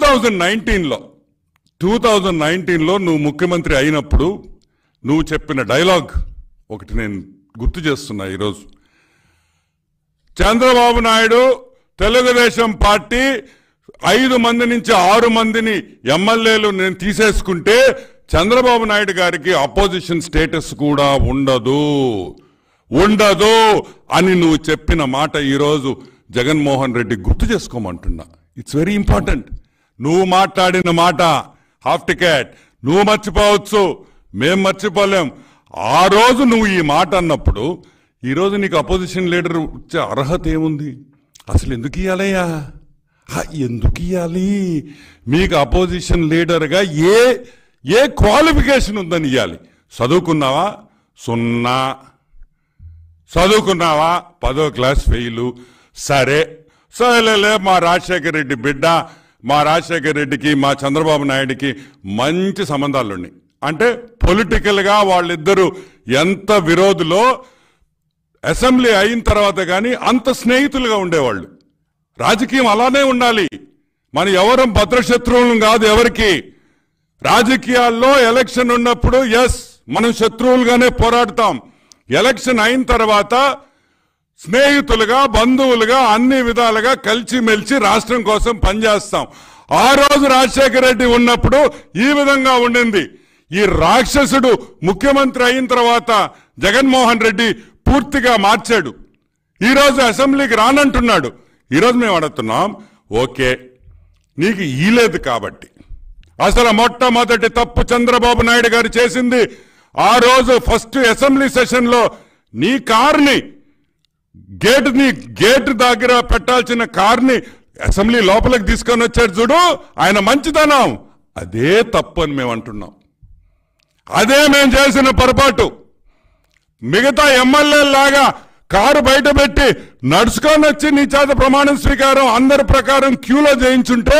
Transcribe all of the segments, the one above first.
2019లో నువ్వు ముఖ్యమంత్రి అయినప్పుడు నువ్వు చెప్పిన డైలాగ్ ఒకటి నేను గుర్తు చేస్తున్నా ఈరోజు. చంద్రబాబు నాయుడు తెలుగుదేశం పార్టీ 5 మంది నుంచి 6 మందిని ఎమ్మెల్యేలు నేను తీసేసుకుంటే చంద్రబాబు నాయుడు గారికి అపోజిషన్ స్టేటస్ కూడా ఉండదు అని నువ్వు చెప్పిన మాట ఈరోజు జగన్మోహన్ రెడ్డి గుర్తు చేసుకోమంటున్నా. It's very important. నువ్వు మాట్లాడిన మాట హాఫ్ టికెట్ నువ్వు మర్చిపోవచ్చు, మేం మర్చిపోలేం. ఆ రోజు నువ్వు ఈ మాట అన్నప్పుడు ఈరోజు నీకు అపోజిషన్ లీడర్ వచ్చే అర్హత ఏముంది? అసలు ఎందుకు ఇవ్వాలయ్యా? ఎందుకు ఇవ్వాలి? మీకు అపోజిషన్ లీడర్గా ఏ క్వాలిఫికేషన్ ఉందని ఇవ్వాలి? చదువుకున్నావా? 0. చదువుకున్నావా? 10వ క్లాస్ ఫెయిలు. సరేలే మా రాజశేఖర రెడ్డి బిడ్డ, మా రాజశేఖర రెడ్డికి మా చంద్రబాబు నాయుడికి మంచి సంబంధాలు ఉన్నాయి. అంటే పొలిటికల్గా వాళ్ళిద్దరూ ఎంత విరోధులో అసెంబ్లీ అయిన తర్వాత కానీ అంత స్నేహితులుగా ఉండేవాళ్ళు. రాజకీయం అలానే ఉండాలి. మన ఎవరం భద్రశత్రువులం కాదు ఎవరికి. రాజకీయాల్లో ఎలక్షన్ ఉన్నప్పుడు మనం శత్రువులుగానే పోరాడతాం. ఎలక్షన్ అయిన తర్వాత స్నేహితులుగా బంధువులుగా అన్ని విధాలుగా కలిసిమెలిసి రాష్ట్రం కోసం పనిచేస్తాం. ఆ రోజు రాజశేఖర రెడ్డి ఉన్నప్పుడు ఈ విధంగా ఉండింది. ఈ రాక్షసుడు ముఖ్యమంత్రి అయిన తర్వాత జగన్మోహన్ రెడ్డి పూర్తిగా మార్చాడు. ఈరోజు అసెంబ్లీకి రానంటున్నాడు. ఈరోజు మేము అడుగుతున్నాం, ఓకే నీకు ఈలేదు కాబట్టి. అసలు మొట్టమొదటి తప్పు చంద్రబాబు నాయుడు గారు చేసింది ఆ రోజు ఫస్ట్ అసెంబ్లీ సెషన్ లో నీ కార్ని గేట్ దగ్గర పెట్టాల్సిన కార్ని అసెంబ్లీ లోపలికి తీసుకొని వచ్చాడు చూడు, ఆయన మంచితనం. అదే తప్పు అని మేము అంటున్నాం. అదే మేము చేసిన పొరపాటు. మిగతా ఎమ్మెల్యేలాగా కారు బయట పెట్టి నడుచుకొని వచ్చి నీ చేత ప్రమాణ స్వీకారం అందరి ప్రకారం క్యూలో చేయించుంటే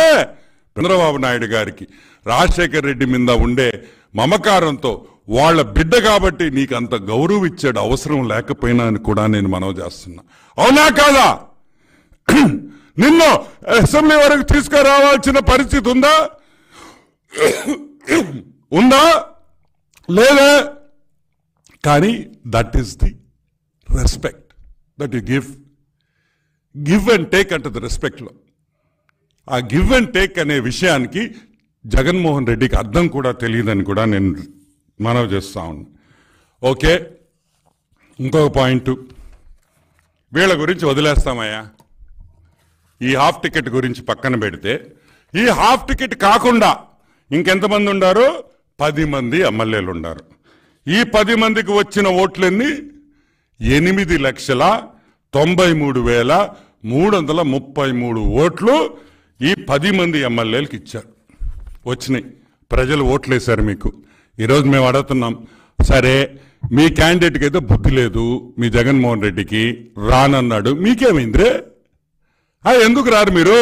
చంద్రబాబు నాయుడు గారికి రాజశేఖర రెడ్డి మీద ఉండే మమకారంతో వాళ్ళ బిడ్డ కాబట్టి నీకు అంత గౌరవం ఇచ్చాడు, అవసరం లేకపోయినా అని కూడా నేను మనవి చేస్తున్నా. అవునా కాదా? నిన్ను అసెంబ్లీ వరకు తీసుకురావాల్సిన పరిస్థితి ఉందా లేదా? కానీ that is the respect that you give and take అంటే ది రెస్పెక్ట్లో. ఆ గివ్ అండ్ టేక్ అనే విషయానికి జగన్మోహన్ రెడ్డికి అర్థం కూడా తెలియదని కూడా నేను మనవి చేస్తా ఉన్నా. ఓకే, ఇంకొక పాయింట్, వీళ్ళ గురించి వదిలేస్తామయ్యా. ఈ హాఫ్ టికెట్ గురించి పక్కన పెడితే, ఈ హాఫ్ టికెట్ కాకుండా ఇంకెంతమంది ఉన్నారు? 10 మంది ఎమ్మెల్యేలు ఉన్నారు. ఈ 10 మందికి వచ్చిన ఓట్లన్నీ 8,93,333 ఓట్లు ఈ 10 మంది ఎమ్మెల్యేలకు ఇచ్చారు. వచ్చినాయి, ప్రజలు ఓట్లేశారు మీకు. ఈరోజు మేము అడుగుతున్నాం, సరే మీ క్యాండిడేట్కి అయితే బుద్ధి లేదు, మీ జగన్మోహన్ రెడ్డికి రానన్నాడు, మీకేమైందిరే? ఎందుకు రారు మీరు?